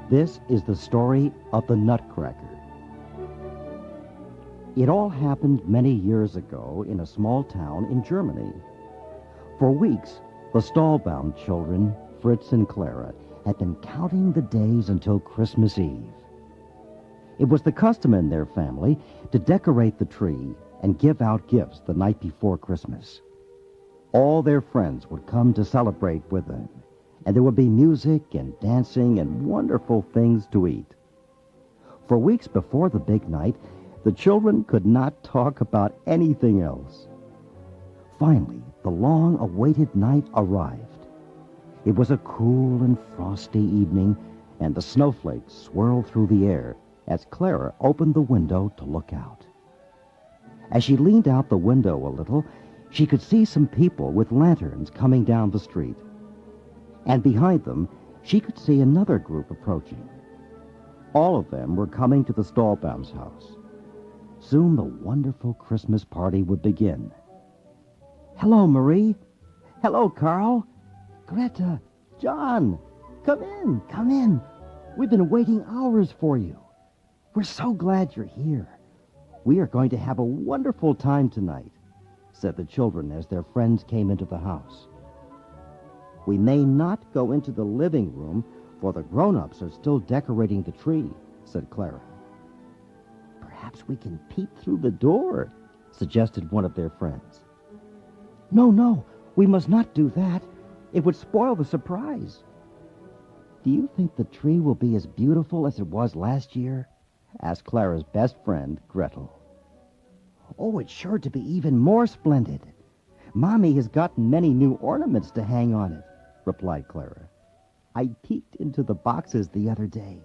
This is the story of the Nutcracker. It all happened many years ago in a small town in Germany. For weeks, the stall-bound children, Fritz and Clara, had been counting the days until Christmas Eve. It was the custom in their family to decorate the tree and give out gifts the night before Christmas. All their friends would come to celebrate with them, and there would be music and dancing and wonderful things to eat. For weeks before the big night, the children could not talk about anything else. Finally, the long-awaited night arrived. It was a cool and frosty evening, and the snowflakes swirled through the air as Clara opened the window to look out. As she leaned out the window a little, she could see some people with lanterns coming down the street. And behind them, she could see another group approaching. All of them were coming to the stall-bound's house. Soon the wonderful Christmas party would begin. "Hello, Marie. Hello, Carl. Greta. John. Come in, come in. We've been waiting hours for you. We're so glad you're here. We are going to have a wonderful time tonight," said the children as their friends came into the house. "We may not go into the living room, for the grown-ups are still decorating the tree," said Clara. "Perhaps we can peep through the door," suggested one of their friends. No, we must not do that. It would spoil the surprise." "Do you think the tree will be as beautiful as it was last year?" asked Clara's best friend, Gretel. "Oh, it's sure to be even more splendid. Mommy has gotten many new ornaments to hang on it," replied Clara. "I peeked into the boxes the other day."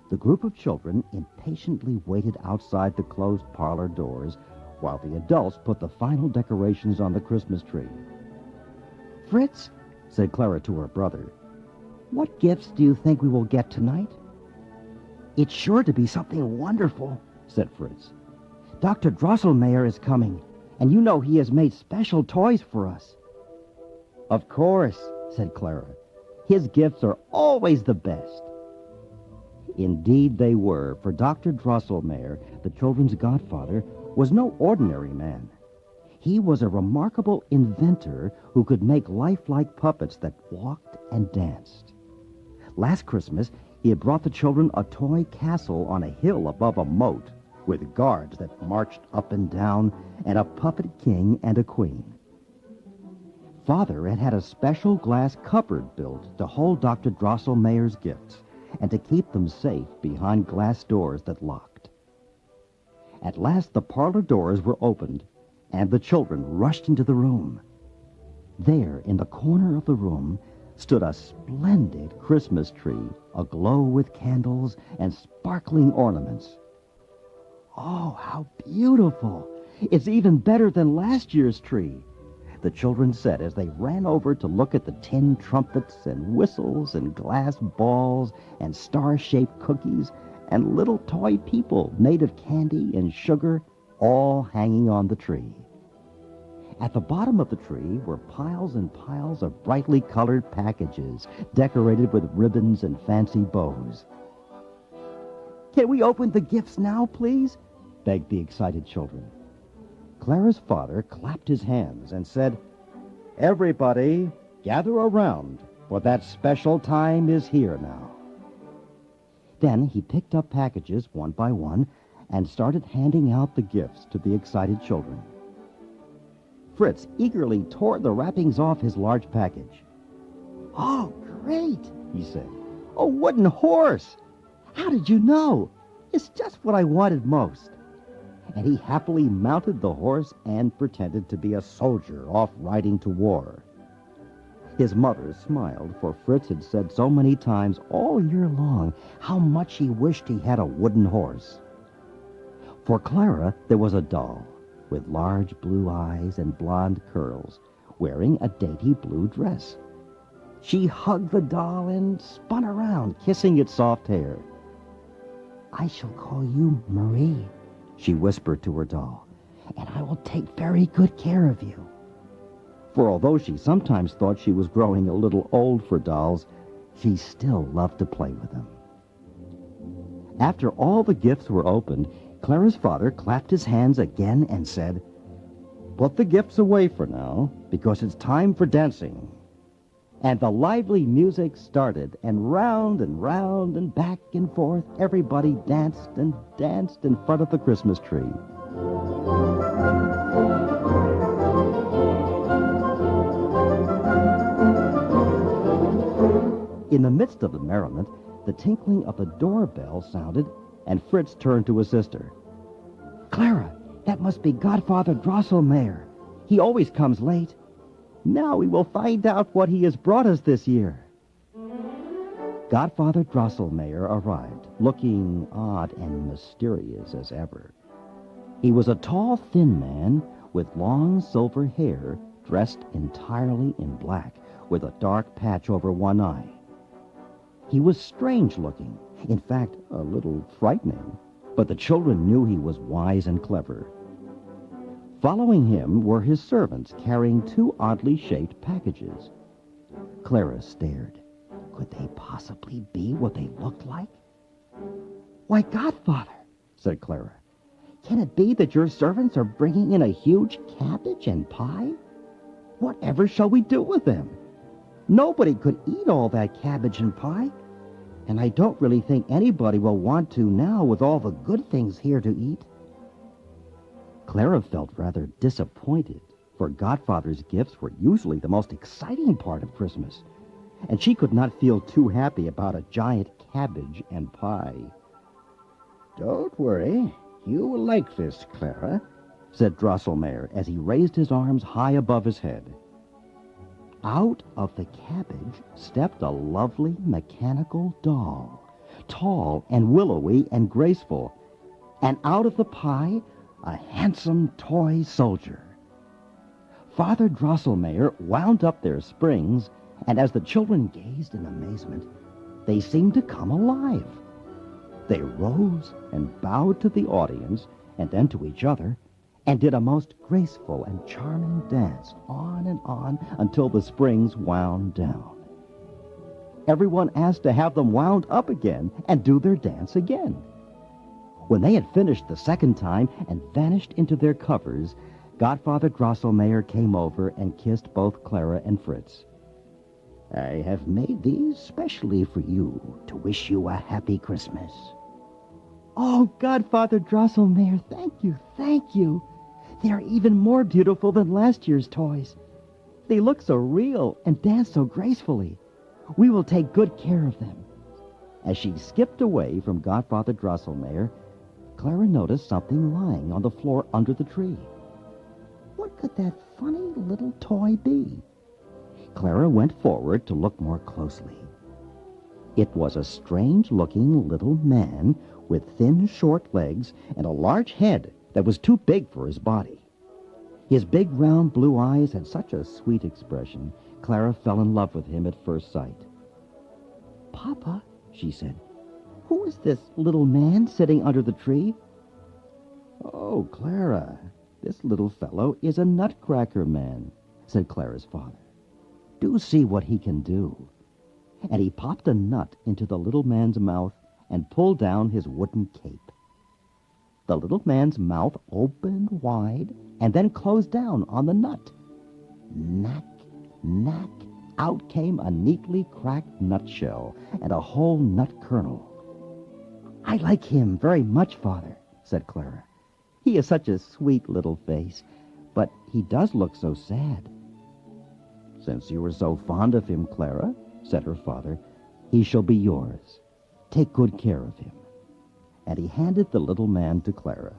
The group of children impatiently waited outside the closed parlor doors while the adults put the final decorations on the Christmas tree. "Fritz," said Clara to her brother, "what gifts do you think we will get tonight?" "It's sure to be something wonderful," said Fritz. "Dr. Drosselmeyer is coming, and you know he has made special toys for us." "Of course," said Clara. "His gifts are always the best." Indeed they were, for Dr. Drosselmeyer, the children's godfather, was no ordinary man. He was a remarkable inventor who could make lifelike puppets that walked and danced. Last Christmas, he had brought the children a toy castle on a hill above a moat, with guards that marched up and down, and a puppet king and a queen. Father had had a special glass cupboard built to hold Dr. Drosselmeyer's gifts, and to keep them safe behind glass doors that locked. At last the parlor doors were opened, and the children rushed into the room. There, in the corner of the room, stood a splendid Christmas tree, aglow with candles and sparkling ornaments. "Oh, how beautiful! It's even better than last year's tree," the children said as they ran over to look at the tin trumpets and whistles and glass balls and star-shaped cookies and little toy people made of candy and sugar, all hanging on the tree. At the bottom of the tree were piles and piles of brightly colored packages decorated with ribbons and fancy bows. "Can we open the gifts now, please?" begged the excited children. Clara's father clapped his hands and said, "Everybody, gather around, for that special time is here now." Then he picked up packages one by one and started handing out the gifts to the excited children. Fritz eagerly tore the wrappings off his large package. "Oh, great," he said. "A wooden horse! How did you know? It's just what I wanted most." And he happily mounted the horse and pretended to be a soldier off riding to war. His mother smiled, for Fritz had said so many times all year long how much he wished he had a wooden horse. For Clara, there was a doll with large blue eyes and blonde curls, wearing a dainty blue dress. She hugged the doll and spun around, kissing its soft hair. "I shall call you Marie," she whispered to her doll, "and I will take very good care of you." For although she sometimes thought she was growing a little old for dolls, she still loved to play with them. After all the gifts were opened, Clara's father clapped his hands again and said, "Put the gifts away for now, because it's time for dancing." And the lively music started, and round and back and forth, everybody danced and danced in front of the Christmas tree. In the midst of the merriment, the tinkling of the doorbell sounded, and Fritz turned to his sister. "Clara, that must be Godfather Drosselmeyer. He always comes late. Now we will find out what he has brought us this year." Godfather Drosselmeyer arrived, looking odd and mysterious as ever. He was a tall, thin man with long silver hair, dressed entirely in black, with a dark patch over one eye. He was strange-looking, in fact, a little frightening, but the children knew he was wise and clever. Following him were his servants carrying two oddly shaped packages. Clara stared. Could they possibly be what they looked like? "Why, Godfather," said Clara, "can it be that your servants are bringing in a huge cabbage and pie? Whatever shall we do with them? Nobody could eat all that cabbage and pie, and I don't really think anybody will want to now with all the good things here to eat." Clara felt rather disappointed, for Godfather's gifts were usually the most exciting part of Christmas, and she could not feel too happy about a giant cabbage and pie. "Don't worry. You will like this, Clara," said Drosselmeyer as he raised his arms high above his head. Out of the cabbage stepped a lovely mechanical doll, tall and willowy and graceful, and out of the pie, a handsome toy soldier. Father Drosselmeyer wound up their springs, and as the children gazed in amazement, they seemed to come alive. They rose and bowed to the audience, and then to each other, and did a most graceful and charming dance on and on until the springs wound down. Everyone asked to have them wound up again and do their dance again. When they had finished the second time and vanished into their covers, Godfather Drosselmeyer came over and kissed both Clara and Fritz. "I have made these specially for you to wish you a happy Christmas." "Oh, Godfather Drosselmeyer, thank you, thank you. They are even more beautiful than last year's toys. They look so real and dance so gracefully. We will take good care of them." As she skipped away from Godfather Drosselmeyer, Clara noticed something lying on the floor under the tree. What could that funny little toy be? Clara went forward to look more closely. It was a strange-looking little man with thin, short legs and a large head that was too big for his body. His big, round blue eyes had such a sweet expression, Clara fell in love with him at first sight. "Papa," she said, "who is this little man sitting under the tree?" "Oh, Clara, this little fellow is a Nutcracker man," said Clara's father. "Do see what he can do." And he popped a nut into the little man's mouth and pulled down his wooden cape. The little man's mouth opened wide and then closed down on the nut. Knack, knack, out came a neatly cracked nutshell and a whole nut kernel. "I like him very much, Father," said Clara. "He has such a sweet little face, but he does look so sad." "Since you are so fond of him, Clara," said her father, "he shall be yours. Take good care of him." And he handed the little man to Clara.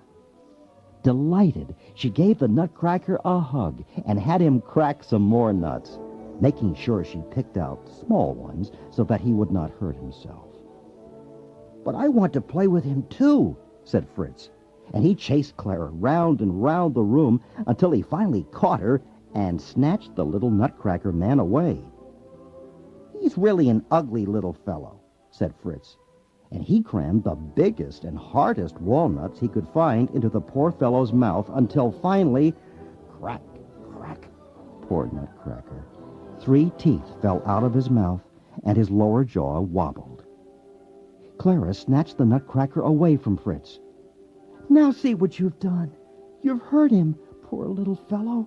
Delighted, she gave the Nutcracker a hug and had him crack some more nuts, making sure she picked out small ones so that he would not hurt himself. "But I want to play with him too," said Fritz, and he chased Clara round and round the room until he finally caught her and snatched the little Nutcracker man away. "He's really an ugly little fellow," said Fritz, and he crammed the biggest and hardest walnuts he could find into the poor fellow's mouth until finally, crack, crack, poor Nutcracker, 3 teeth fell out of his mouth, and his lower jaw wobbled. Clara snatched the Nutcracker away from Fritz. "Now see what you've done. You've hurt him, poor little fellow."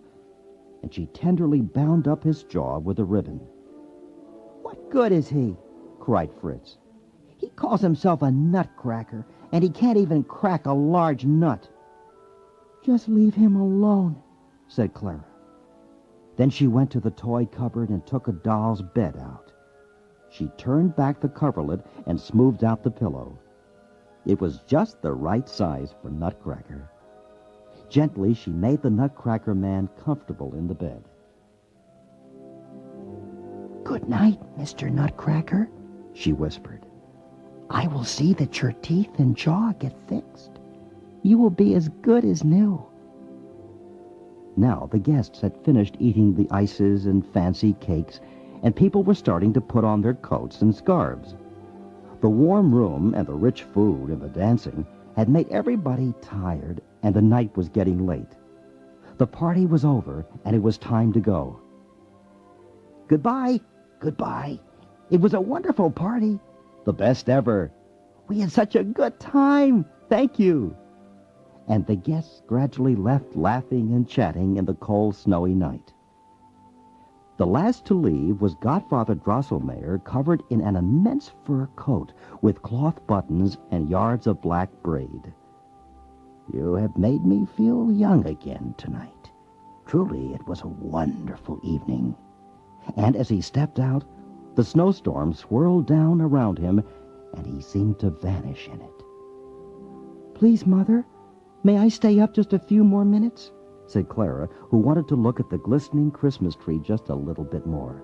And she tenderly bound up his jaw with a ribbon. "What good is he?" cried Fritz. "He calls himself a Nutcracker, and he can't even crack a large nut." "Just leave him alone," said Clara. Then she went to the toy cupboard and took a doll's bed out. She turned back the coverlet and smoothed out the pillow. It was just the right size for Nutcracker. Gently, she made the Nutcracker man comfortable in the bed. "Good night, Mr. Nutcracker," she whispered. "I will see that your teeth and jaw get fixed. You will be as good as new." Now the guests had finished eating the ices and fancy cakes, and people were starting to put on their coats and scarves. The warm room and the rich food and the dancing had made everybody tired, and the night was getting late. The party was over, and it was time to go. "Goodbye, goodbye. It was a wonderful party. The best ever. We had such a good time. Thank you." And the guests gradually left laughing and chatting in the cold, snowy night. The last to leave was Godfather Drosselmeyer, covered in an immense fur coat with cloth buttons and yards of black braid. "You have made me feel young again tonight. Truly, it was a wonderful evening." And as he stepped out, the snowstorm swirled down around him, and he seemed to vanish in it. "Please, Mother, may I stay up just a few more minutes?" said Clara, who wanted to look at the glistening Christmas tree just a little bit more.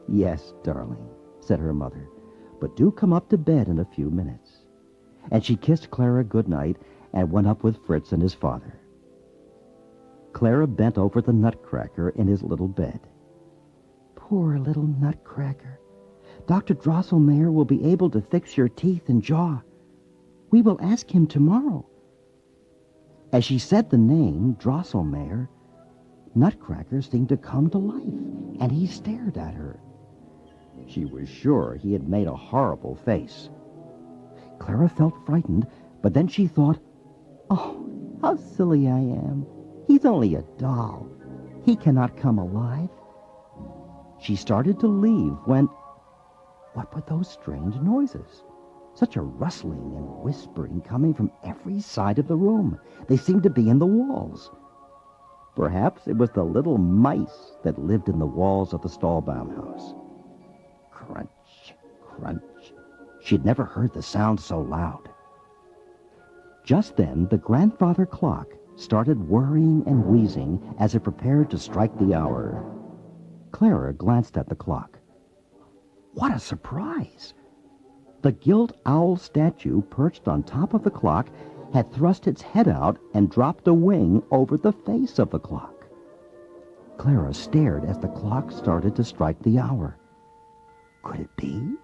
"Yes, darling," said her mother, "but do come up to bed in a few minutes." And she kissed Clara good night and went up with Fritz and his father. Clara bent over the Nutcracker in his little bed. "Poor little Nutcracker. Dr. Drosselmeyer will be able to fix your teeth and jaw. We will ask him tomorrow." As she said the name, Drosselmeyer, Nutcracker seemed to come to life, and he stared at her. She was sure he had made a horrible face. Clara felt frightened, but then she thought, "Oh, how silly I am. He's only a doll. He cannot come alive." She started to leave when... What were those strange noises? Such a rustling and whispering coming from every side of the room. They seemed to be in the walls. Perhaps it was the little mice that lived in the walls of the Stahlbaum house. Crunch, crunch. She'd never heard the sound so loud. Just then, the grandfather clock started whirring and wheezing as it prepared to strike the hour. Clara glanced at the clock. What a surprise! The gilt owl statue perched on top of the clock had thrust its head out and dropped a wing over the face of the clock. Clara stared as the clock started to strike the hour. Could it be?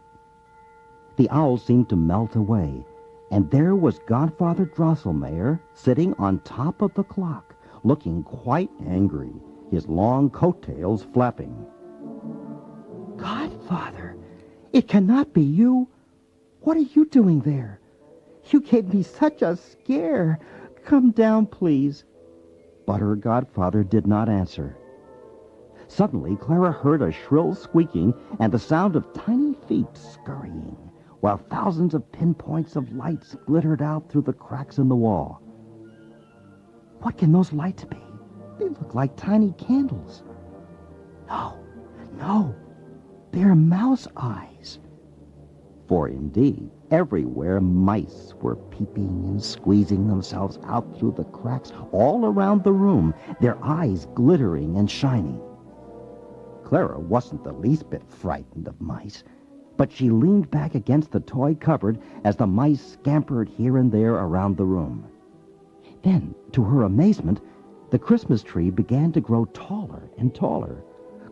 The owl seemed to melt away, and there was Godfather Drosselmeyer sitting on top of the clock, looking quite angry, his long coattails flapping. "Godfather, it cannot be you. What are you doing there? You gave me such a scare. Come down, please." But her godfather did not answer. Suddenly, Clara heard a shrill squeaking and the sound of tiny feet scurrying, while thousands of pinpoints of lights glittered out through the cracks in the wall. What can those lights be? They look like tiny candles. No, they're mouse eyes. For indeed, everywhere mice were peeping and squeezing themselves out through the cracks all around the room, their eyes glittering and shining. Clara wasn't the least bit frightened of mice, but she leaned back against the toy cupboard as the mice scampered here and there around the room. Then, to her amazement, the Christmas tree began to grow taller and taller,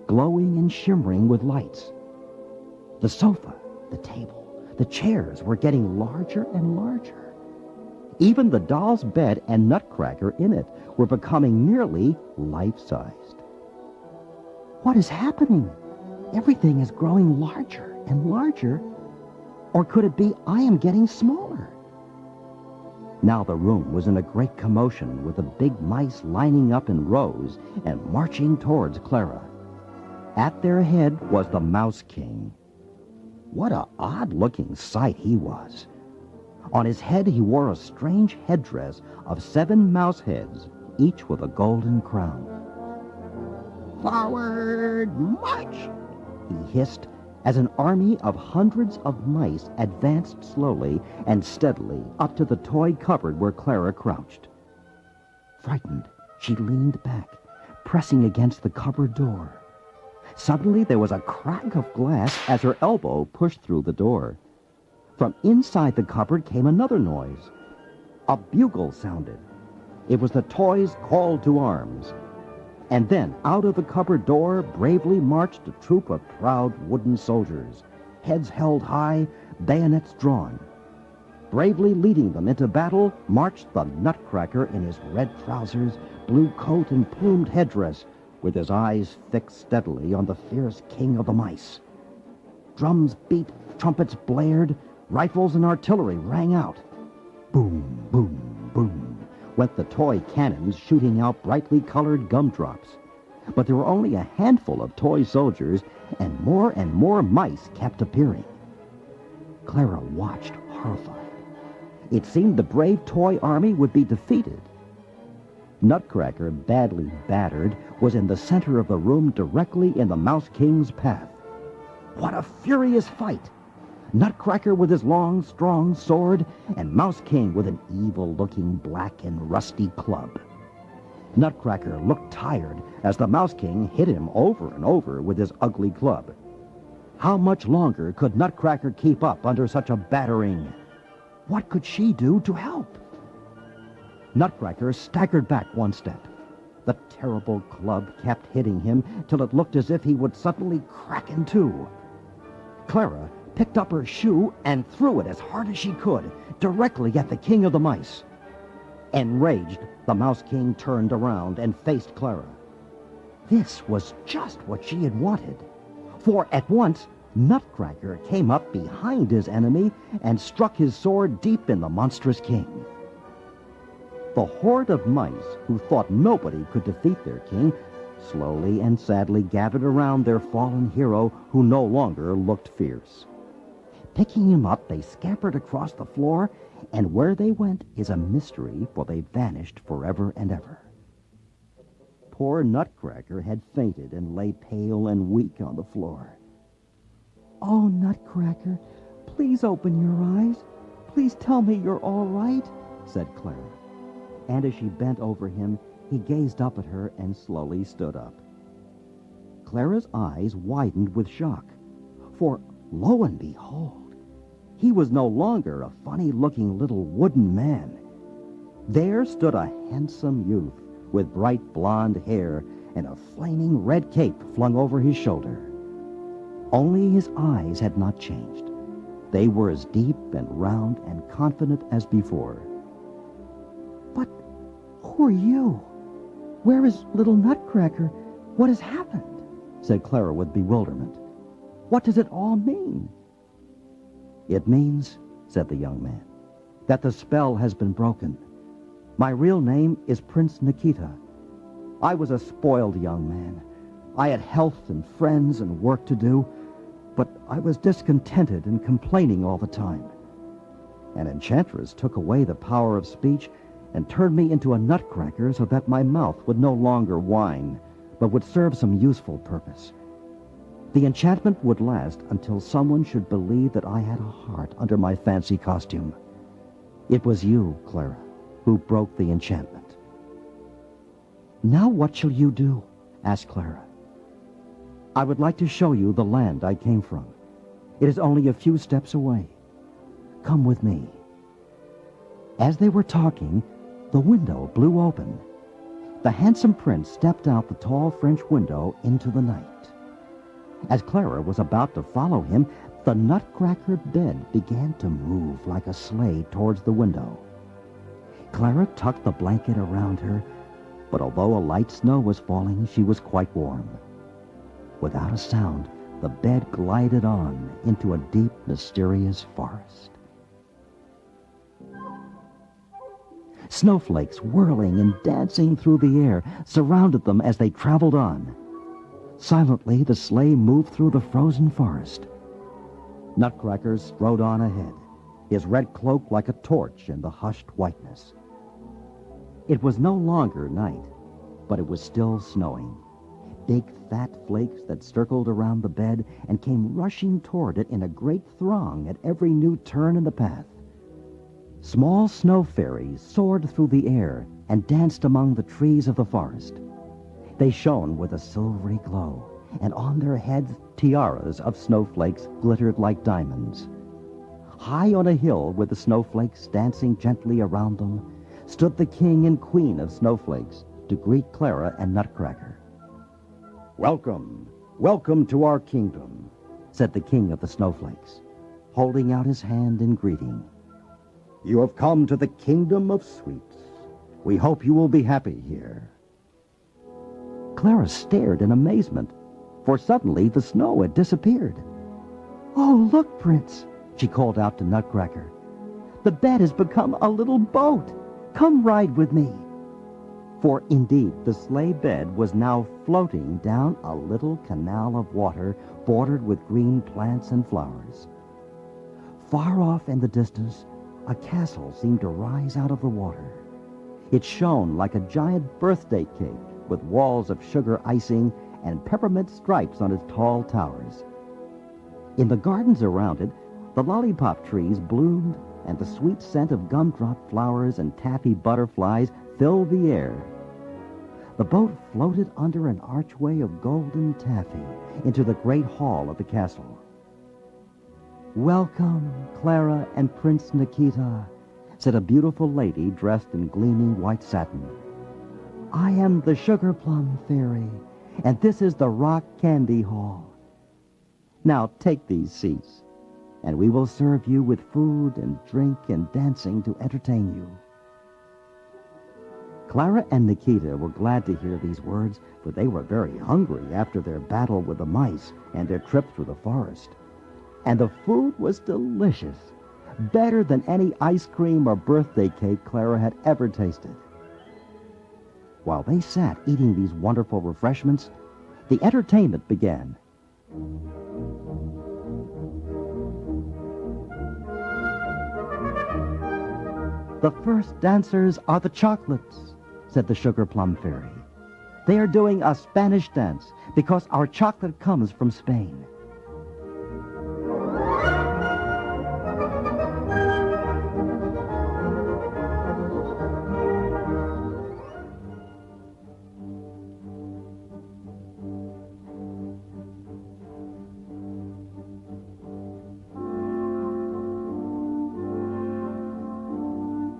glowing and shimmering with lights. The sofa, the table, the chairs were getting larger and larger. Even the doll's bed and Nutcracker in it were becoming nearly life-sized. What is happening? Everything is growing larger and larger? Or could it be I am getting smaller? Now the room was in a great commotion, with the big mice lining up in rows and marching towards Clara. At their head was the Mouse King. What a odd-looking sight he was. On his head he wore a strange headdress of 7 mouse heads, each with a golden crown. Forward march! He hissed as an army of hundreds of mice advanced slowly and steadily up to the toy cupboard where Clara crouched. Frightened, she leaned back, pressing against the cupboard door. Suddenly there was a crack of glass as her elbow pushed through the door. From inside the cupboard came another noise. A bugle sounded. It was the toys' call to arms. And then, out of the cupboard door, bravely marched a troop of proud wooden soldiers, heads held high, bayonets drawn. Bravely leading them into battle marched the Nutcracker in his red trousers, blue coat, and plumed headdress, with his eyes fixed steadily on the fierce king of the mice. Drums beat, trumpets blared, rifles and artillery rang out. Boom, boom, boom went the toy cannons, shooting out brightly colored gumdrops. But there were only a handful of toy soldiers, and more mice kept appearing. Clara watched, horrified. It seemed the brave toy army would be defeated. Nutcracker, badly battered, was in the center of the room, directly in the Mouse King's path. What a furious fight! Nutcracker with his long, strong sword, and Mouse King with an evil-looking black and rusty club. Nutcracker looked tired as the Mouse King hit him over and over with his ugly club. How much longer could Nutcracker keep up under such a battering? What could she do to help? Nutcracker staggered back one step. The terrible club kept hitting him till it looked as if he would suddenly crack in two. Clara picked up her shoe and threw it as hard as she could, directly at the King of the Mice. Enraged, the Mouse King turned around and faced Clara. This was just what she had wanted, for at once Nutcracker came up behind his enemy and struck his sword deep in the monstrous king. The horde of mice, who thought nobody could defeat their king, slowly and sadly gathered around their fallen hero, who no longer looked fierce. Picking him up, they scampered across the floor, and where they went is a mystery, for they vanished forever and ever. Poor Nutcracker had fainted and lay pale and weak on the floor. Oh, Nutcracker, please open your eyes. Please tell me you're all right, said Clara. And as she bent over him, he gazed up at her and slowly stood up. Clara's eyes widened with shock, for lo and behold, he was no longer a funny-looking little wooden man. There stood a handsome youth with bright blonde hair and a flaming red cape flung over his shoulder. Only his eyes had not changed. They were as deep and round and confident as before. But who are you? Where is little Nutcracker? What has happened? Said Clara with bewilderment. What does it all mean? It means, said the young man, that the spell has been broken. My real name is Prince Nikita. I was a spoiled young man. I had health and friends and work to do, but I was discontented and complaining all the time. An enchantress took away the power of speech and turned me into a nutcracker so that my mouth would no longer whine, but would serve some useful purpose. The enchantment would last until someone should believe that I had a heart under my fancy costume. It was you, Clara, who broke the enchantment. Now what shall you do? Asked Clara. I would like to show you the land I came from. It is only a few steps away. Come with me. As they were talking, the window blew open. The handsome prince stepped out the tall French window into the night. As Clara was about to follow him, the Nutcracker bed began to move like a sleigh towards the window. Clara tucked the blanket around her, but although a light snow was falling, she was quite warm. Without a sound, the bed glided on into a deep, mysterious forest. Snowflakes whirling and dancing through the air surrounded them as they traveled on. Silently, the sleigh moved through the frozen forest. Nutcracker strode on ahead, his red cloak like a torch in the hushed whiteness. It was no longer night, but it was still snowing. Big, fat flakes that circled around the bed and came rushing toward it in a great throng at every new turn in the path. Small snow fairies soared through the air and danced among the trees of the forest. They shone with a silvery glow, and on their heads tiaras of snowflakes glittered like diamonds. High on a hill with the snowflakes dancing gently around them stood the king and queen of snowflakes to greet Clara and Nutcracker. "Welcome, welcome to our kingdom," said the king of the snowflakes, holding out his hand in greeting. "You have come to the kingdom of sweets. We hope you will be happy here." Clara stared in amazement, for suddenly the snow had disappeared. Oh, look, Prince, She called out to Nutcracker. the bed has become a little boat. Come ride with me. For indeed, the sleigh bed was now floating down a little canal of water bordered with green plants and flowers. Far off in the distance, a castle seemed to rise out of the water. It shone like a giant birthday cake with walls of sugar icing and peppermint stripes on its tall towers. In the gardens around it, the lollipop trees bloomed, and the sweet scent of gumdrop flowers and taffy butterflies filled the air. The boat floated under an archway of golden taffy into the great hall of the castle. "Welcome, Clara and Prince Nikita," said a beautiful lady dressed in gleaming white satin. "I am the Sugar Plum Fairy, and this is the Rock Candy Hall. Now take these seats, and we will serve you with food and drink and dancing to entertain you." Clara and Nikita were glad to hear these words, for they were very hungry after their battle with the mice and their trip through the forest. And the food was delicious, better than any ice cream or birthday cake Clara had ever tasted. While they sat eating these wonderful refreshments, the entertainment began. "The first dancers are the chocolates," said the Sugar Plum Fairy. "They are doing a Spanish dance because our chocolate comes from Spain."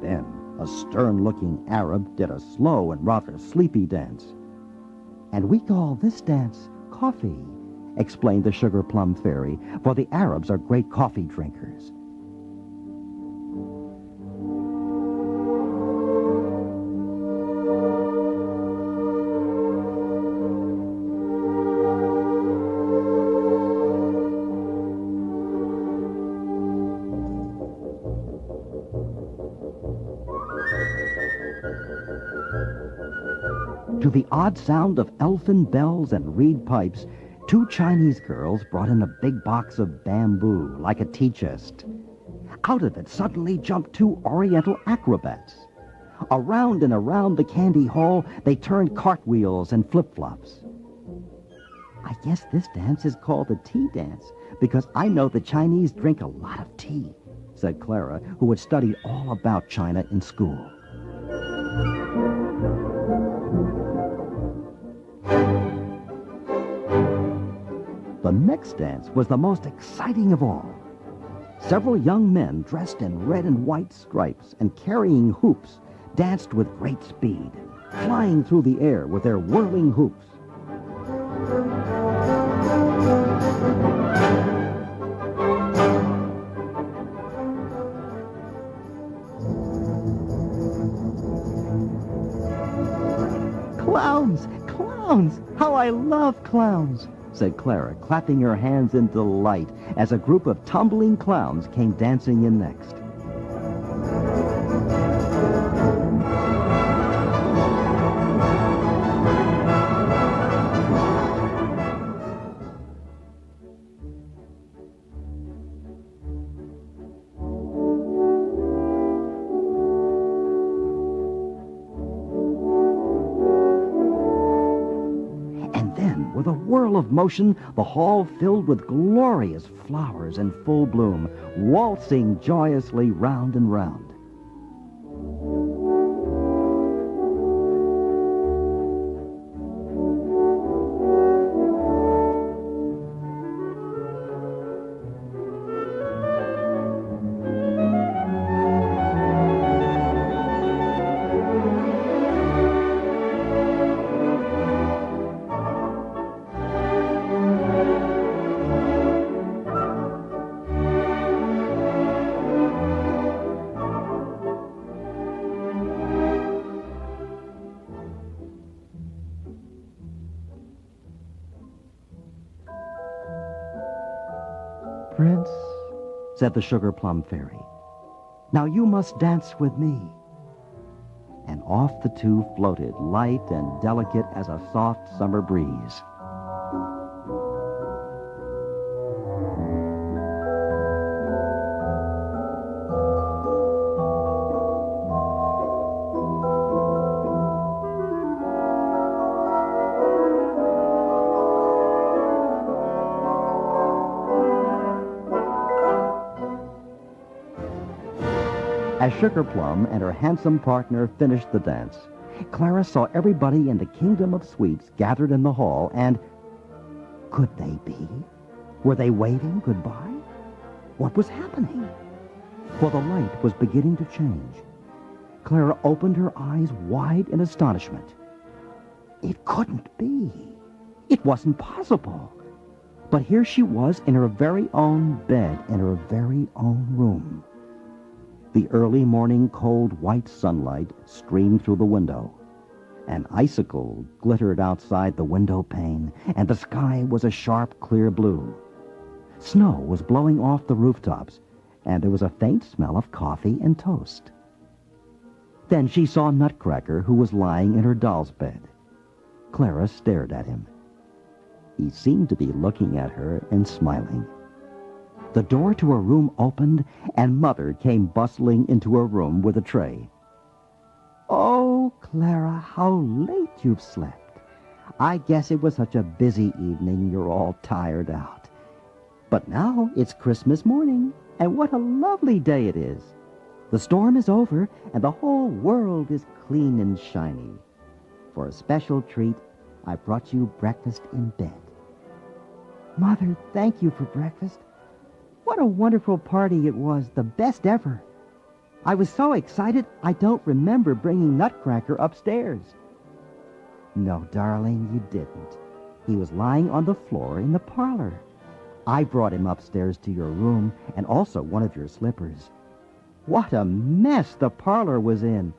Then a stern-looking Arab did a slow and rather sleepy dance. "And we call this dance coffee," explained the Sugar Plum Fairy, "for the Arabs are great coffee drinkers." To the odd sound of elfin bells and reed pipes, two Chinese girls brought in a big box of bamboo, like a tea chest. Out of it suddenly jumped two Oriental acrobats. Around and around the candy hall, they turned cartwheels and flip-flops. "I guess this dance is called the tea dance, because I know the Chinese drink a lot of tea," said Clara, who had studied all about China in school. The next dance was the most exciting of all. Several young men dressed in red and white stripes and carrying hoops danced with great speed, flying through the air with their whirling hoops. "Clowns! Clowns! How I love clowns!" said Clara, clapping her hands in delight as a group of tumbling clowns came dancing in next. With a whirl of motion, the hall filled with glorious flowers in full bloom, waltzing joyously round and round. Prince, said the Sugar Plum Fairy, now you must dance with me. And off the two floated, light and delicate as a soft summer breeze. As Sugar Plum and her handsome partner finished the dance, Clara saw everybody in the Kingdom of Sweets gathered in the hall, and could they be? Were they waving goodbye? What was happening? For the light was beginning to change. Clara opened her eyes wide in astonishment. It couldn't be. It wasn't possible. But here she was in her very own bed, in her very own room. The early morning cold white sunlight streamed through the window. An icicle glittered outside the window pane, and the sky was a sharp, clear blue. Snow was blowing off the rooftops, and there was a faint smell of coffee and toast. Then she saw Nutcracker, who was lying in her doll's bed. Clara stared at him. He seemed to be looking at her and smiling. The door to her room opened, and Mother came bustling into her room with a tray. "Oh, Clara, how late you've slept. I guess it was such a busy evening you're all tired out. But now it's Christmas morning, and what a lovely day it is. The storm is over, and the whole world is clean and shiny. For a special treat, I brought you breakfast in bed." "Mother, thank you for breakfast. What a wonderful party it was, the best ever. I was so excited I don't remember bringing Nutcracker upstairs." "No, darling, you didn't. He was lying on the floor in the parlor. I brought him upstairs to your room, and also one of your slippers. What a mess the parlor was in.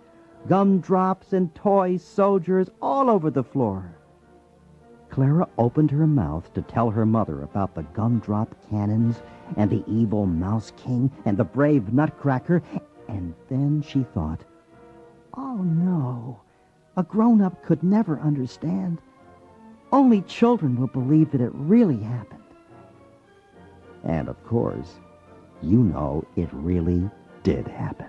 Gumdrops and toy soldiers all over the floor." Clara opened her mouth to tell her mother about the gumdrop cannons and the evil Mouse King and the brave Nutcracker, and then she thought, "Oh, no, a grown-up could never understand. Only children will believe that it really happened." And, of course, you know it really did happen.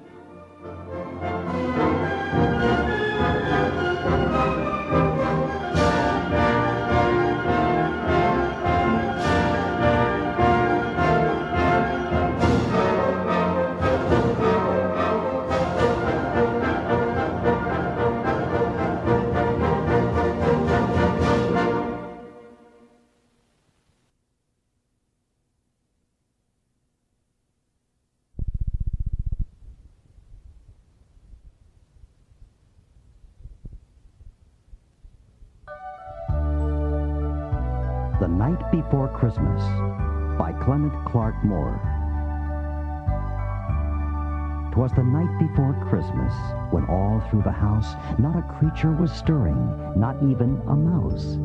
The Night Before Christmas by Clement Clark Moore. 'Twas the night before Christmas, when all through the house not a creature was stirring, not even a mouse.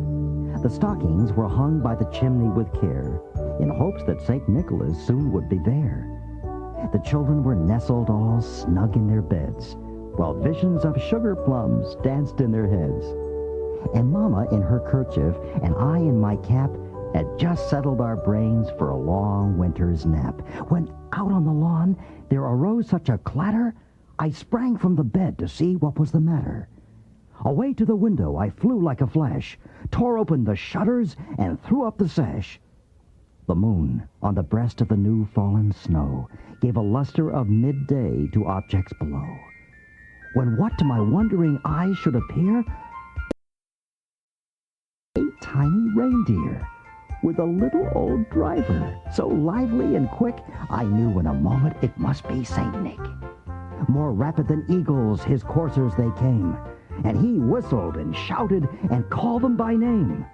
The stockings were hung by the chimney with care, in hopes that St. Nicholas soon would be there. The children were nestled all snug in their beds, while visions of sugar plums danced in their heads. And Mama in her kerchief and I in my cap had just settled our brains for a long winter's nap, when out on the lawn there arose such a clatter, I sprang from the bed to see what was the matter. Away to the window I flew like a flash, tore open the shutters, and threw up the sash. The moon, on the breast of the new fallen snow, gave a luster of midday to objects below, when what to my wondering eyes should appear? A tiny reindeer, with a little old driver, so lively and quick, I knew in a moment it must be St. Nick. More rapid than eagles his coursers they came, and he whistled and shouted and called them by name.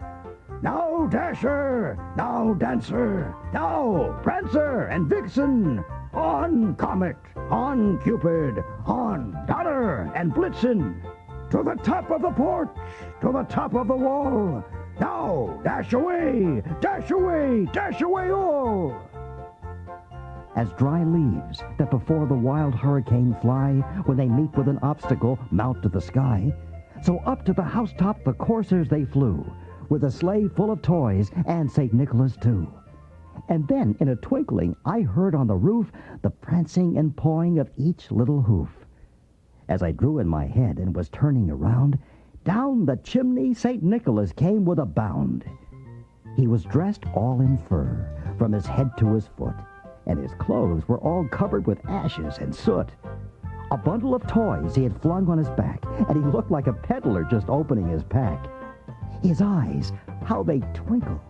Now Dasher, now Dancer, now Prancer and Vixen, on Comet, on Cupid, on Donner and Blitzen, to the top of the porch, to the top of the wall. Now dash away, dash away, dash away all. As dry leaves that before the wild hurricane fly, when they meet with an obstacle, mount to the sky, so up to the housetop the coursers they flew, with a sleigh full of toys and St. Nicholas too. And then in a twinkling I heard on the roof the prancing and pawing of each little hoof. As I drew in my head and was turning around, down the chimney St. Nicholas came with a bound. He was dressed all in fur, from his head to his foot, and his clothes were all covered with ashes and soot. A bundle of toys he had flung on his back, and he looked like a peddler just opening his pack. His eyes, how they twinkled!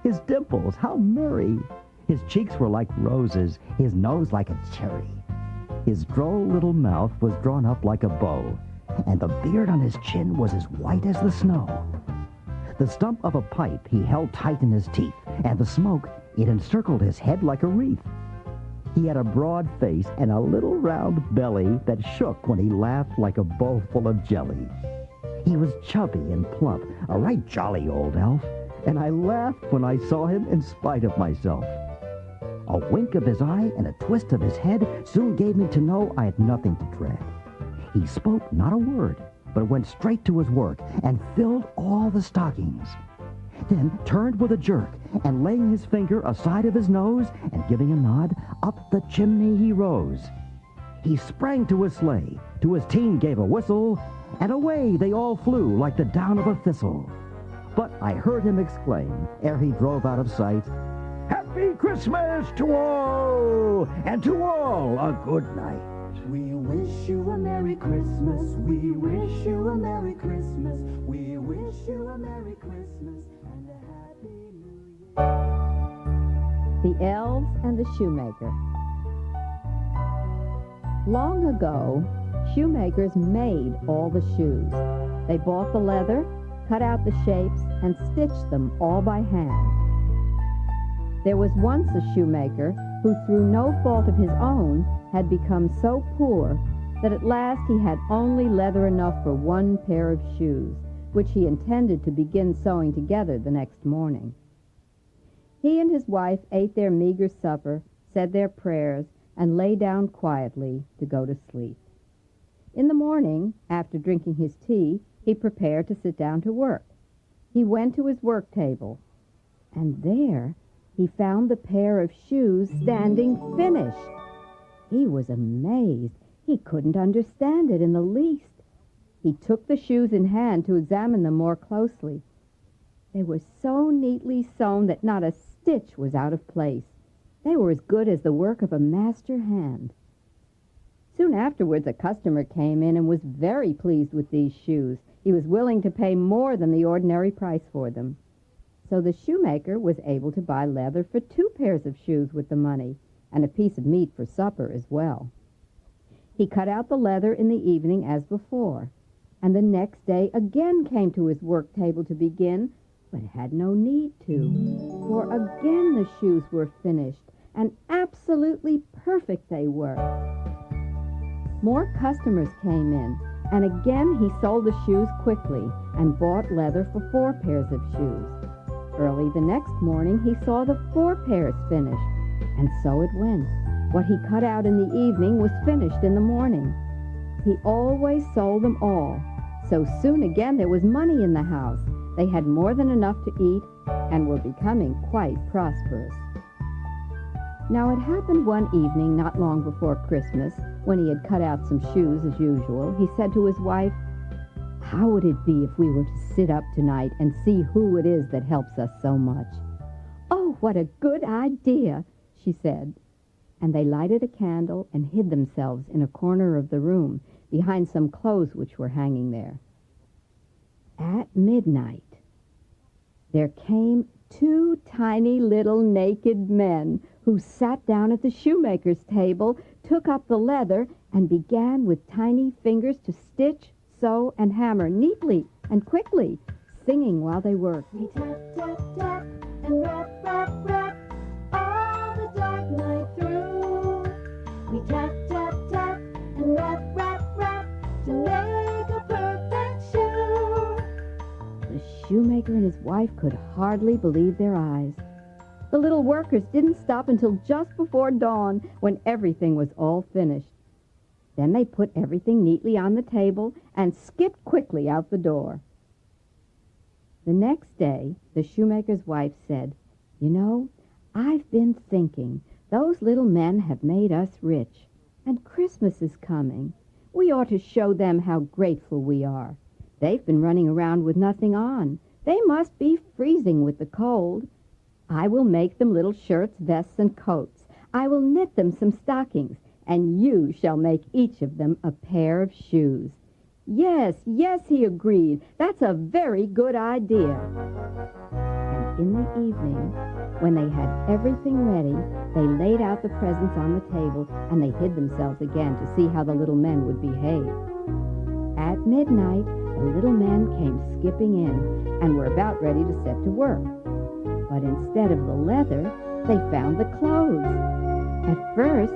His dimples, how merry! His cheeks were like roses, his nose like a cherry. His droll little mouth was drawn up like a bow, and the beard on his chin was as white as the snow. The stump of a pipe he held tight in his teeth, and the smoke, it encircled his head like a wreath. He had a broad face and a little round belly that shook when he laughed like a bowl full of jelly. He was chubby and plump, a right jolly old elf, and I laughed when I saw him in spite of myself. A wink of his eye and a twist of his head soon gave me to know I had nothing to dread. He spoke not a word, but went straight to his work and filled all the stockings. Then turned with a jerk, and laying his finger aside of his nose, and giving a nod, up the chimney he rose. He sprang to his sleigh, to his team gave a whistle, and away they all flew like the down of a thistle. But I heard him exclaim, ere he drove out of sight, "Happy Christmas to all, and to all a good night." We wish you a Merry Christmas. We wish you a Merry Christmas. We wish you a Merry Christmas and a Happy New Year. The Elves and the Shoemaker. Long ago, shoemakers made all the shoes. They bought the leather, cut out the shapes, and stitched them all by hand. There was once a shoemaker who, through no fault of his own, had become so poor that at last he had only leather enough for one pair of shoes, which he intended to begin sewing together the next morning. He and his wife ate their meager supper, said their prayers, and lay down quietly to go to sleep. In the morning, after drinking his tea, he prepared to sit down to work. He went to his work table, and there he found the pair of shoes standing finished. He was amazed. He couldn't understand it in the least. He took the shoes in hand to examine them more closely. They were so neatly sewn that not a stitch was out of place. They were as good as the work of a master hand. Soon afterwards, a customer came in and was very pleased with these shoes. He was willing to pay more than the ordinary price for them. So the shoemaker was able to buy leather for 2 pairs of shoes with the money, and a piece of meat for supper as well. He cut out the leather in the evening as before, and the next day again came to his work table to begin, but had no need to, for again the shoes were finished, and absolutely perfect they were. More customers came in, and again he sold the shoes quickly and bought leather for 4 pairs of shoes. Early the next morning, he saw the 4 pairs finished, and so it went. What he cut out in the evening was finished in the morning. He always sold them all, so soon again there was money in the house. They had more than enough to eat and were becoming quite prosperous. Now it happened one evening not long before Christmas, when he had cut out some shoes as usual, he said to his wife, "How would it be if we were to sit up tonight and see who it is that helps us so much?" "Oh, what a good idea," she said. And they lighted a candle and hid themselves in a corner of the room behind some clothes which were hanging there. At midnight, there came 2 tiny little naked men who sat down at the shoemaker's table, took up the leather, and began with tiny fingers to stitch, sew, and hammer neatly and quickly, singing while they worked. We tap, tap, tap, and rap, rap, rap, all the dark night through. We tap, tap, tap, and rap, rap, rap, to make a perfect shoe. The shoemaker and his wife could hardly believe their eyes. The little workers didn't stop until just before dawn, when everything was all finished. Then they put everything neatly on the table and skipped quickly out the door. The next day, the shoemaker's wife said, "You know, I've been thinking, those little men have made us rich, and Christmas is coming. We ought to show them how grateful we are. They've been running around with nothing on. They must be freezing with the cold. I will make them little shirts, vests, and coats. I will knit them some stockings, and you shall make each of them a pair of shoes." "Yes, yes," he agreed. "That's a very good idea." And in the evening, when they had everything ready, they laid out the presents on the table, and they hid themselves again to see how the little men would behave. At midnight, the little men came skipping in and were about ready to set to work. But instead of the leather, they found the clothes. At first,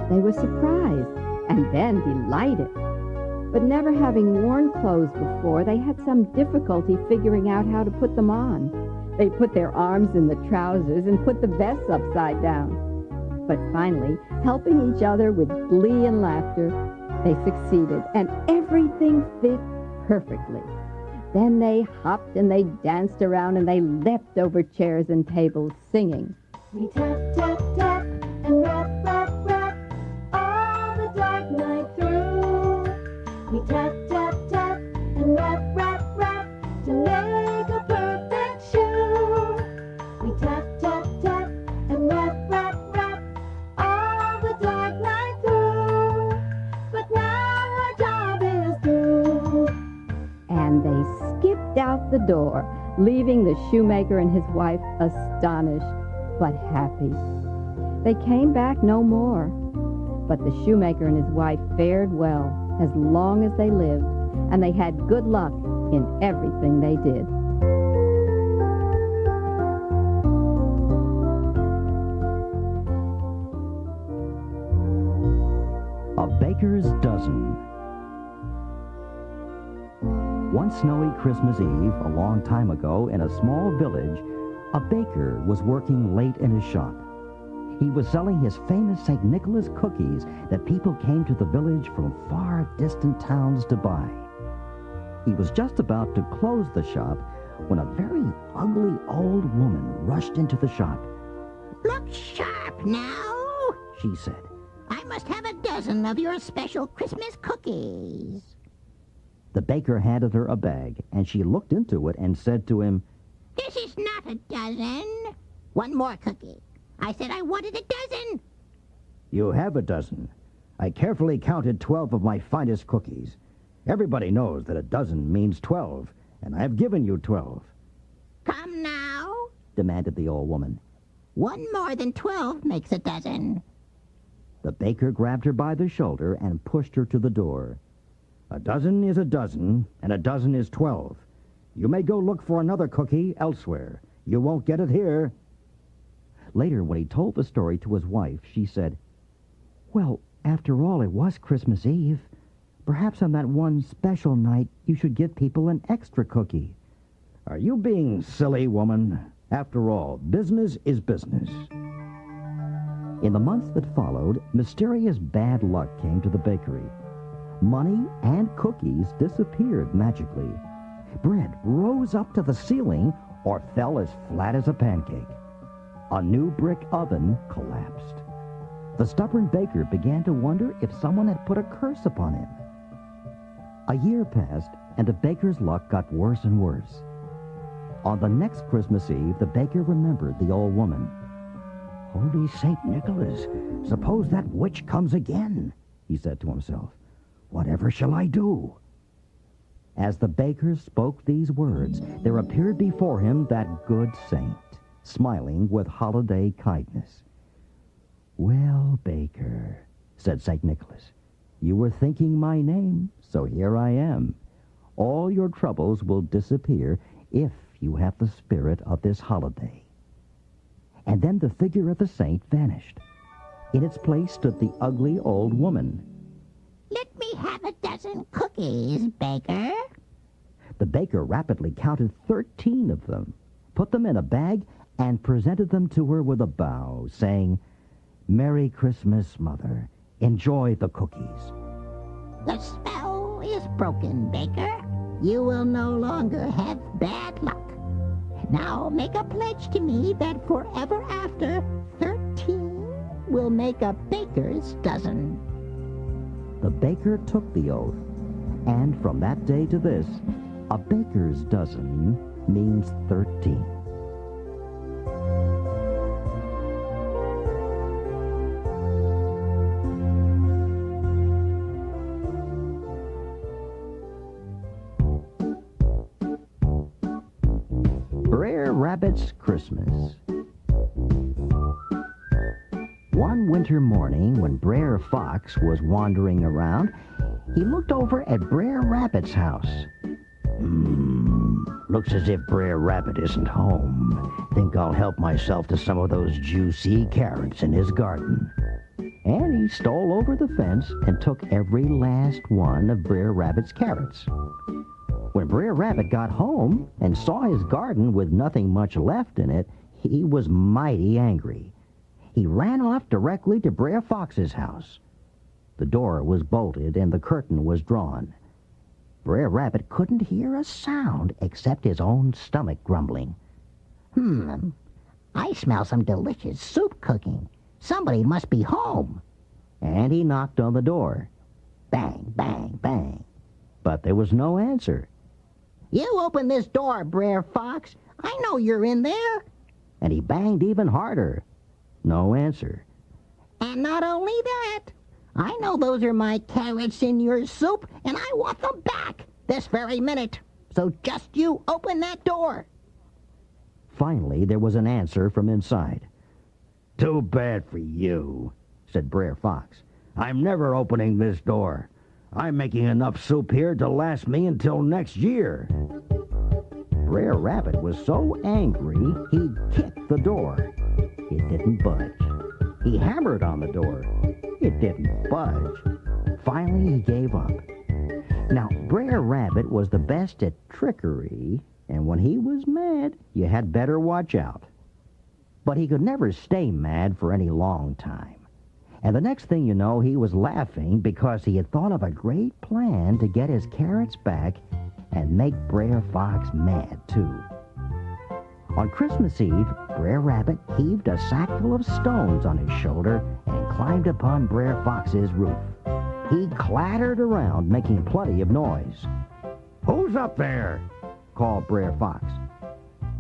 they were surprised and then delighted. But never having worn clothes before, they had some difficulty figuring out how to put them on. They put their arms in the trousers and put the vests upside down. But finally, helping each other with glee and laughter, they succeeded, and everything fit perfectly. Then they hopped and they danced around and they leapt over chairs and tables, singing. We tap, tap, tap, and rap, rap, rap, all the dark night through. We tap, tap, tap, and rap, rap, rap, to make a perfect shoe. We tap, tap, tap, and rap, rap, rap, all the dark night through. But now our job is through. And they skipped out the door, leaving the shoemaker and his wife astonished but happy. They came back no more, but the shoemaker and his wife fared well as long as they lived, and they had good luck in everything they did. A Baker's Dozen. One snowy Christmas Eve, a long time ago, in a small village, a baker was working late in his shop. He was selling his famous St. Nicholas cookies that people came to the village from far distant towns to buy. He was just about to close the shop when a very ugly old woman rushed into the shop. "Look sharp now," She said, "I must have a dozen of your special Christmas cookies." The baker handed her a bag, and she looked into it and said to him, "This is not a dozen. One more cookie. I said I wanted a dozen." "You have a dozen. I carefully counted 12 of my finest cookies. Everybody knows that a dozen means 12, and I have given you 12. "Come now. Demanded the old woman. One more than 12 makes a dozen." The baker grabbed her by the shoulder and pushed her to the door. "A dozen is a dozen, and a dozen is 12. You may go look for another cookie elsewhere. You won't get it here." Later, when he told the story to his wife, she said, "Well, after all, it was Christmas Eve. Perhaps on that one special night you should give people an extra cookie." "Are you being silly, woman?" After all, business is business. In the months that followed, mysterious bad luck came to the bakery. Money and cookies disappeared magically. Bread rose up to the ceiling or fell as flat as a pancake. A new brick oven collapsed. The stubborn baker began to wonder if someone had put a curse upon him. A year passed, and the baker's luck got worse and worse. On the next Christmas Eve, the baker remembered the old woman. Holy St. Nicholas, suppose that witch comes again, he said to himself. Whatever shall I do? As the baker spoke these words, there appeared before him that good saint, smiling with holiday kindness. Well, baker, said St. Nicholas, you were thinking my name, so here I am. All your troubles will disappear if you have the spirit of this holiday. And then the figure of the saint vanished. In its place stood the ugly old woman. Let me have a dozen cookies, baker. The baker rapidly counted 13 of them, put them in a bag, and presented them to her with a bow, saying, Merry Christmas, Mother. Enjoy the cookies. The spell is broken, baker. You will no longer have bad luck. Now make a pledge to me that forever after 13 will make a baker's dozen. The baker took the oath, and from that day to this, a baker's dozen means 13. Brer Rabbit's Christmas. One winter morning, when Brer Fox was wandering around, he looked over at Brer Rabbit's house. Looks as if Brer Rabbit isn't home. Think I'll help myself to some of those juicy carrots in his garden. And he stole over the fence and took every last one of Brer Rabbit's carrots. When Brer Rabbit got home and saw his garden with nothing much left in it, he was mighty angry. He ran off directly to Brer Fox's house. The door was bolted and the curtain was drawn. Brer Rabbit couldn't hear a sound except his own stomach grumbling. I smell some delicious soup cooking. Somebody must be home. And he knocked on the door. Bang, bang, bang. But there was no answer. You open this door, Brer Fox. I know you're in there. And he banged even harder. No answer. And not only that, I know those are my carrots in your soup, and I want them back this very minute. So just you open that door. Finally, there was an answer from inside. Too bad for you, said Brer Fox. I'm never opening this door. I'm making enough soup here to last me until next year. Brer Rabbit was so angry, he kicked the door. It didn't budge. He hammered on the door. It didn't budge. Finally, he gave up. Now, Brer Rabbit was the best at trickery, and when he was mad, you had better watch out. But he could never stay mad for any long time. And the next thing you know, he was laughing because he had thought of a great plan to get his carrots back and make Brer Fox mad, too. On Christmas Eve, Brer Rabbit heaved a sack full of stones on his shoulder and climbed upon Brer Fox's roof. He clattered around, making plenty of noise. Who's up there? Called Brer Fox.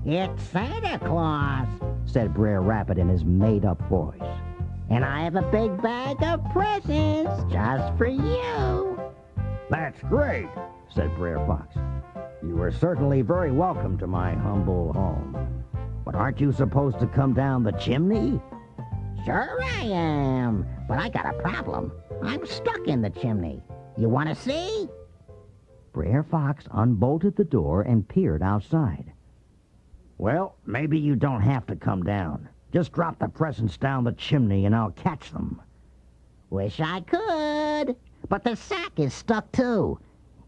It's Santa Claus, Said Brer Rabbit in his made-up voice. and I have a big bag of presents just for you. That's great, said Brer Fox. You are certainly very welcome to my humble home. But aren't you supposed to come down the chimney? Sure I am, but I got a problem. I'm stuck in the chimney. You want to see? Brer Fox unbolted the door and peered outside. Well, maybe you don't have to come down. Just drop the presents down the chimney and I'll catch them. Wish I could, but the sack is stuck too.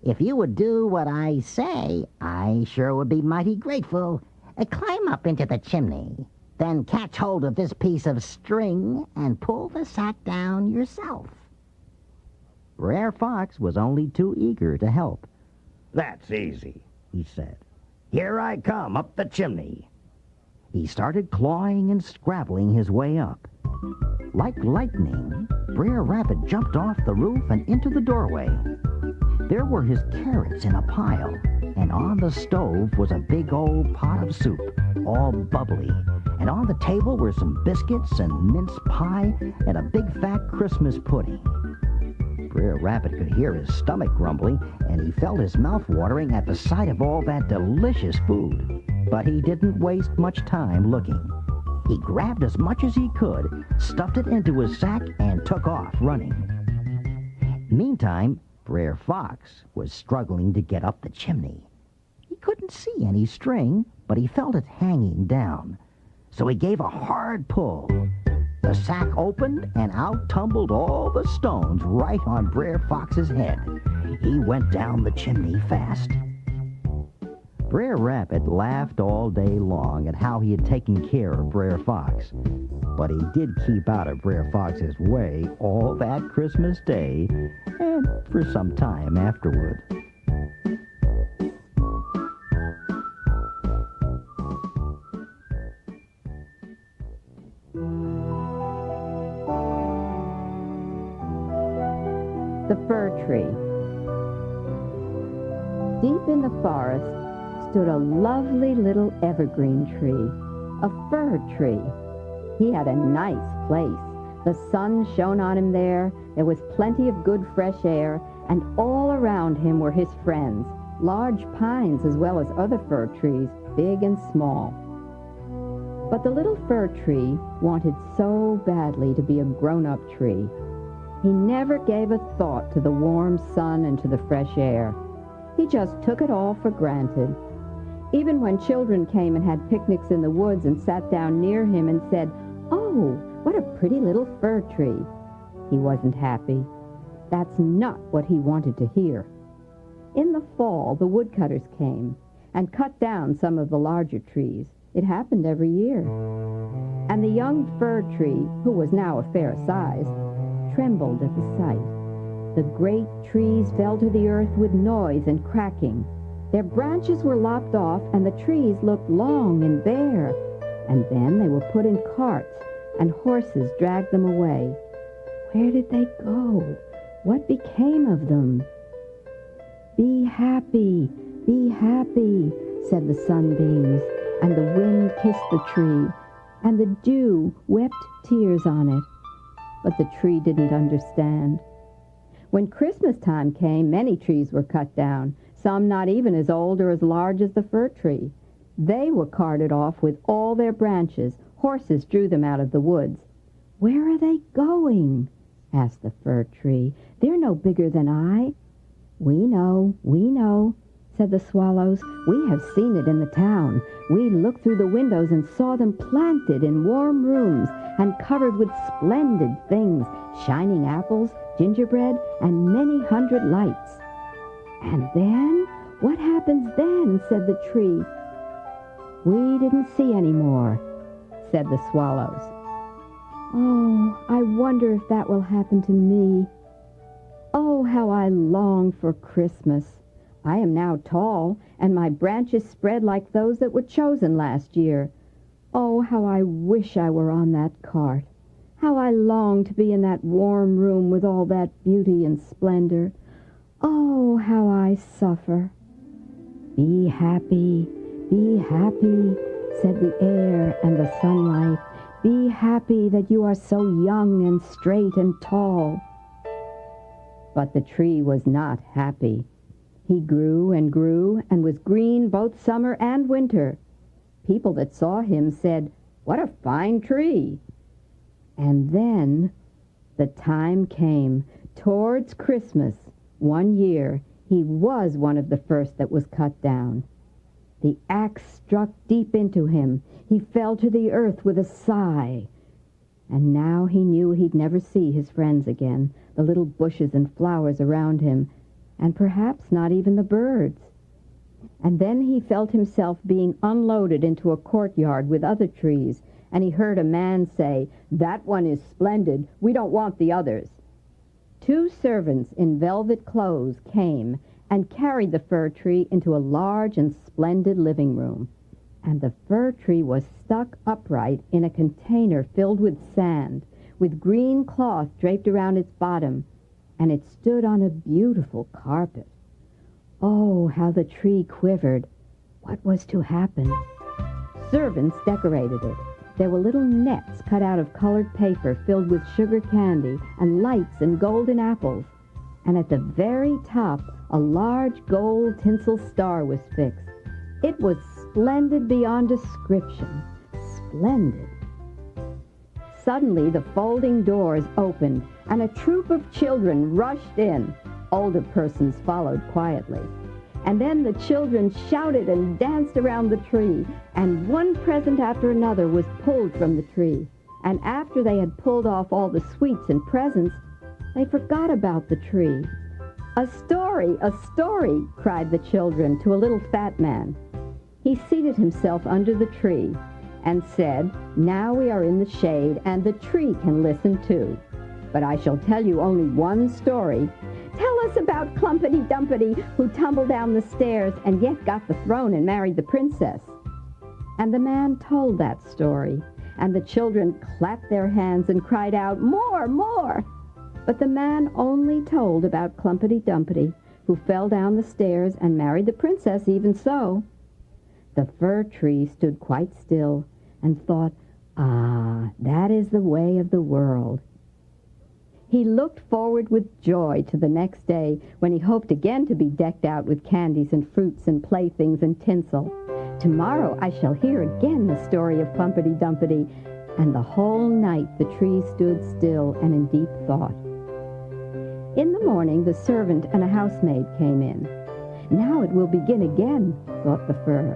If you would do what I say, I sure would be mighty grateful. Climb up into the chimney, then catch hold of this piece of string and pull the sack down yourself. Brer Fox was only too eager to help. That's easy, he said. Here I come up the chimney. He started clawing and scrabbling his way up. Like lightning, Brer Rabbit jumped off the roof and into the doorway. There were his carrots in a pile, and on the stove was a big old pot of soup, all bubbly, and on the table were some biscuits and mince pie and a big fat Christmas pudding. Brer Rabbit could hear his stomach grumbling, and he felt his mouth watering at the sight of all that delicious food. But he didn't waste much time looking. He grabbed as much as he could, stuffed it into his sack, and took off running. Meantime, Brer Fox was struggling to get up the chimney. He couldn't see any string, but he felt it hanging down. So he gave a hard pull. The sack opened, and out tumbled all the stones right on Brer Fox's head. He went down the chimney fast. Brer Rabbit laughed all day long at how he had taken care of Brer Fox. But he did keep out of Brer Fox's way all that Christmas Day and for some time afterward. The Fir Tree. Deep in the forest stood a lovely little evergreen tree, a fir tree. He had a nice place. The sun shone on him there was plenty of good fresh air, and all around him were his friends, large pines as well as other fir trees, big and small. But the little fir tree wanted so badly to be a grown-up tree. He never gave a thought to the warm sun and to the fresh air. He just took it all for granted. Even when children came and had picnics in the woods and sat down near him and said, "Oh, what a pretty little fir tree," he wasn't happy. That's not what he wanted to hear. In the fall, the woodcutters came and cut down some of the larger trees. It happened every year. And the young fir tree, who was now a fair size, trembled at the sight. The great trees fell to the earth with noise and cracking. Their branches were lopped off, and the trees looked long and bare. And then they were put in carts, and horses dragged them away. Where did they go? What became of them? "Be happy, said the sunbeams, and the wind kissed the tree, and the dew wept tears on it. But the tree didn't understand. When Christmas time came, many trees were cut down, some not even as old or as large as the fir tree. They were carted off with all their branches. Horses drew them out of the woods. "Where are they going?" asked the fir tree. "They're no bigger than I." We know, said the swallows. "We have seen it in the town. We looked through the windows and saw them planted in warm rooms and covered with splendid things, shining apples, gingerbread, and many hundred lights." "And then? What happens then?" said the tree. "We didn't see any more," said the swallows. "Oh, I wonder if that will happen to me. Oh, how I long for Christmas. I am now tall, and my branches spread like those that were chosen last year. Oh, how I wish I were on that cart. How I long to be in that warm room with all that beauty and splendor. Oh, how I suffer." Be happy, said the air and the sunlight. "Be happy that you are so young and straight and tall." But the tree was not happy. He grew and grew and was green both summer and winter. People that saw him said, "What a fine tree." And then the time came. Towards Christmas, one year, he was one of the first that was cut down. The axe struck deep into him. He fell to the earth with a sigh. And now he knew he'd never see his friends again, the little bushes and flowers around him, and perhaps not even the birds. And then he felt himself being unloaded into a courtyard with other trees, and he heard a man say, "That one is splendid. We don't want the others." 2 servants in velvet clothes came and carried the fir tree into a large and splendid living room. And the fir tree was stuck upright in a container filled with sand, with green cloth draped around its bottom, and it stood on a beautiful carpet. Oh, how the tree quivered. What was to happen? Servants decorated it. There were little nets cut out of colored paper filled with sugar candy and lights and golden apples. And at the very top, a large gold tinsel star was fixed. It was splendid beyond description. Splendid. Suddenly, the folding doors opened, and a troop of children rushed in. Older persons followed quietly. And then the children shouted and danced around the tree, and one present after another was pulled from the tree. And after they had pulled off all the sweets and presents, they forgot about the tree. "A story, a story!" cried the children to a little fat man. He seated himself under the tree and said, "Now we are in the shade, and the tree can listen too. But I shall tell you only one story. Tell us about Clumpity Dumpity, who tumbled down the stairs and yet got the throne and married the princess." And the man told that story, and the children clapped their hands and cried out, "More, more!" But the man only told about Clumpity Dumpity, who fell down the stairs and married the princess even so. The fir tree stood quite still and thought, "Ah, that is the way of the world." He looked forward with joy to the next day, when he hoped again to be decked out with candies and fruits and playthings and tinsel. "Tomorrow I shall hear again the story of Clumpity Dumpity." And the whole night the tree stood still and in deep thought. In the morning the servant and a housemaid came in. "Now it will begin again," thought the fir.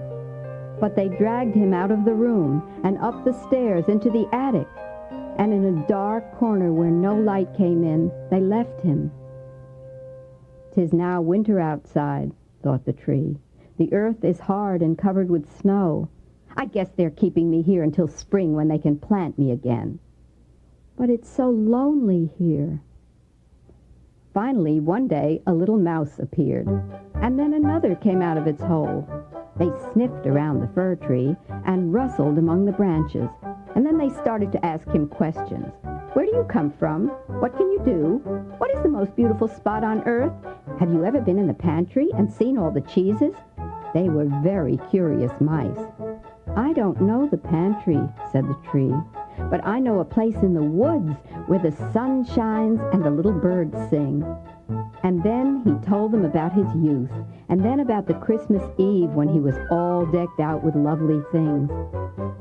But they dragged him out of the room and up the stairs into the attic, and in a dark corner where no light came in, they left him. "'Tis now winter outside," thought the tree. "The earth is hard and covered with snow. I guess they're keeping me here until spring, when they can plant me again. But it's so lonely here." Finally, one day, a little mouse appeared, and then another came out of its hole. They sniffed around the fir tree and rustled among the branches, and then they started to ask him questions. "Where do you come from? What can you do? What is the most beautiful spot on earth? Have you ever been in the pantry and seen all the cheeses?" They were very curious mice. "I don't know the pantry," said the tree, "but I know a place in the woods where the sun shines and the little birds sing." And then he told them about his youth, and then about the Christmas Eve when he was all decked out with lovely things.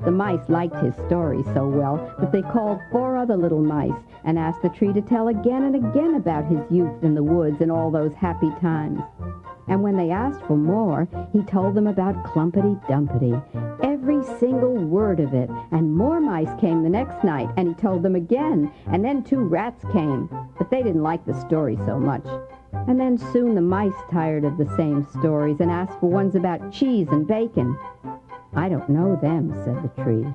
The mice liked his story so well that they called 4 other little mice and asked the tree to tell again and again about his youth in the woods and all those happy times. And when they asked for more, he told them about Clumpity Dumpity, every single word of it, and more mice came the next night, and he told them again, and then 2 rats came, but they didn't like the story so much. And then soon the mice tired of the same stories and asked for ones about cheese and bacon. "I don't know them," said the tree.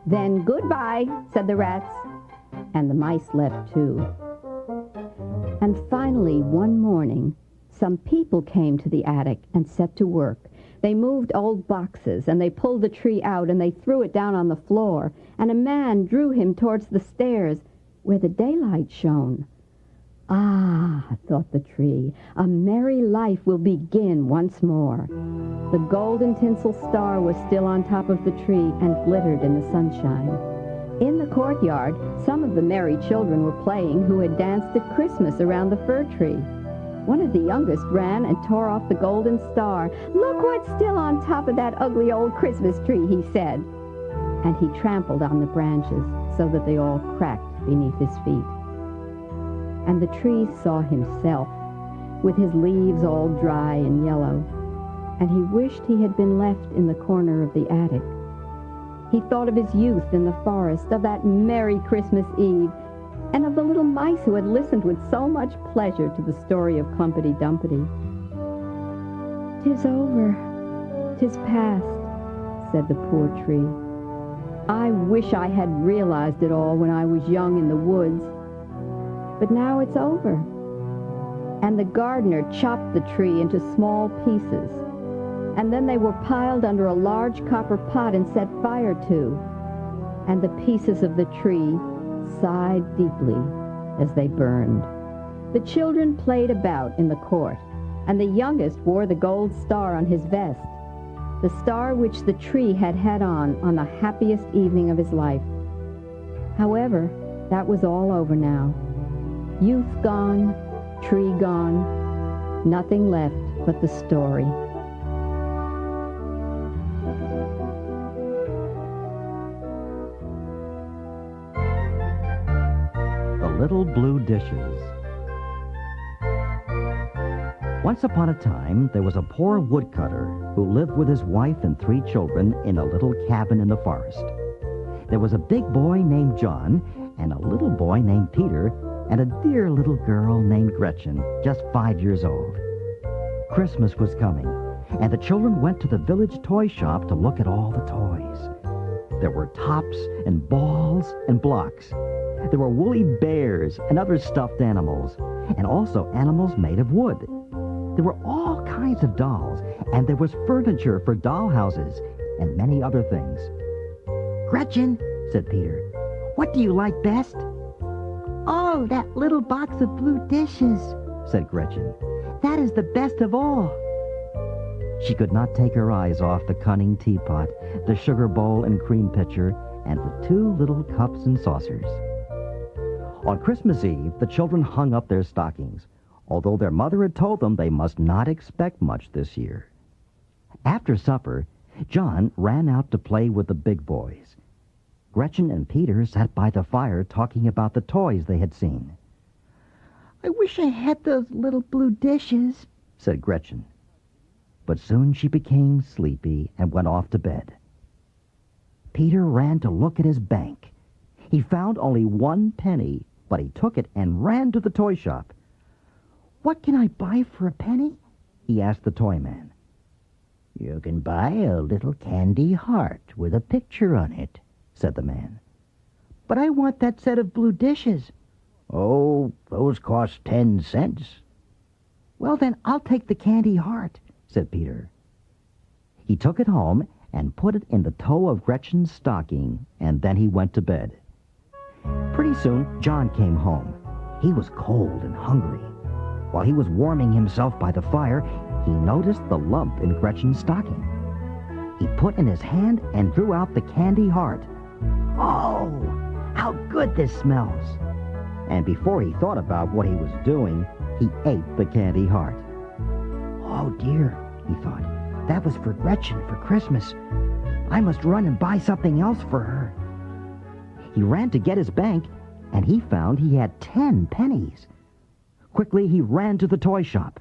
"Then goodbye," said the rats, and the mice left too. And finally, one morning, some people came to the attic and set to work. They moved old boxes, and they pulled the tree out, and they threw it down on the floor, and a man drew him towards the stairs where the daylight shone. "Ah," thought the tree, "a merry life will begin once more." The golden tinsel star was still on top of the tree and glittered in the sunshine. In the courtyard, some of the merry children were playing who had danced at Christmas around the fir tree. One of the youngest ran and tore off the golden star. "Look what's still on top of that ugly old Christmas tree," he said. And he trampled on the branches so that they all cracked beneath his feet. And the tree saw himself, with his leaves all dry and yellow, and he wished he had been left in the corner of the attic. He thought of his youth in the forest, of that merry Christmas Eve, and of the little mice who had listened with so much pleasure to the story of Clumpity Dumpity. "'Tis over," 'Tis past, said the poor tree. I wish I had realized it all when I was young in the woods. But now it's over. And the gardener chopped the tree into small pieces. And then they were piled under a large copper pot and set fire to. And the pieces of the tree sighed deeply as they burned. The children played about in the court, and the youngest wore the gold star on his vest, the star which the tree had had on the happiest evening of his life. However, that was all over now. Youth gone, tree gone, nothing left but the story. The Little Blue Dishes. Once upon a time, there was a poor woodcutter who lived with his wife and 3 children in a little cabin in the forest. There was a big boy named John, and a little boy named Peter, and a dear little girl named Gretchen, just 5 years old. Christmas was coming, and the children went to the village toy shop to look at all the toys. There were tops and balls and blocks. There were woolly bears and other stuffed animals, and also animals made of wood. There were all kinds of dolls, and there was furniture for dollhouses and many other things. Gretchen, said Peter, what do you like best? Oh, that little box of blue dishes, said Gretchen. That is the best of all. She could not take her eyes off the cunning teapot, the sugar bowl and cream pitcher, and the 2 little cups and saucers. On Christmas Eve, the children hung up their stockings, although their mother had told them they must not expect much this year. After supper, John ran out to play with the big boys. Gretchen and Peter sat by the fire talking about the toys they had seen. I wish I had those little blue dishes, said Gretchen. But soon she became sleepy and went off to bed. Peter ran to look at his bank. He found only 1 penny, but he took it and ran to the toy shop. What can I buy for a penny? He asked the toy man. You can buy a little candy heart with a picture on it, said the man. But I want that set of blue dishes. Oh, those cost 10 cents. Well, then I'll take the candy heart, said Peter. He took it home and put it in the toe of Gretchen's stocking, and then he went to bed. Pretty soon, John came home. He was cold and hungry. While he was warming himself by the fire, he noticed the lump in Gretchen's stocking. He put in his hand and drew out the candy heart. Oh, how good this smells! And before he thought about what he was doing, he ate the candy heart. Oh, dear, he thought. That was for Gretchen for Christmas. I must run and buy something else for her. He ran to get his bank, and he found he had 10 pennies. Quickly, he ran to the toy shop.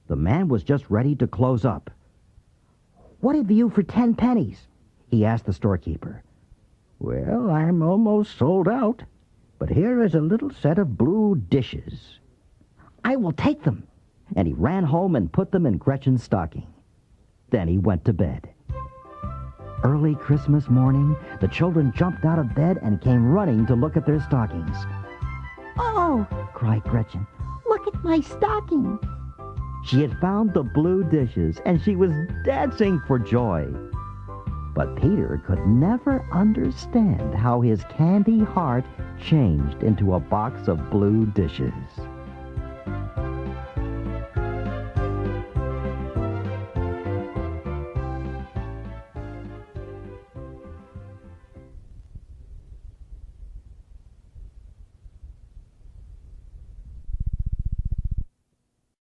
The man was just ready to close up. What have you for 10 pennies? He asked the storekeeper. Well, I'm almost sold out, but here is a little set of blue dishes. I will take them. And he ran home and put them in Gretchen's stocking. Then he went to bed. Early Christmas morning, the children jumped out of bed and came running to look at their stockings. Oh, cried Gretchen. Look at my stocking. She had found the blue dishes, and she was dancing for joy. But Peter could never understand how his candy heart changed into a box of blue dishes.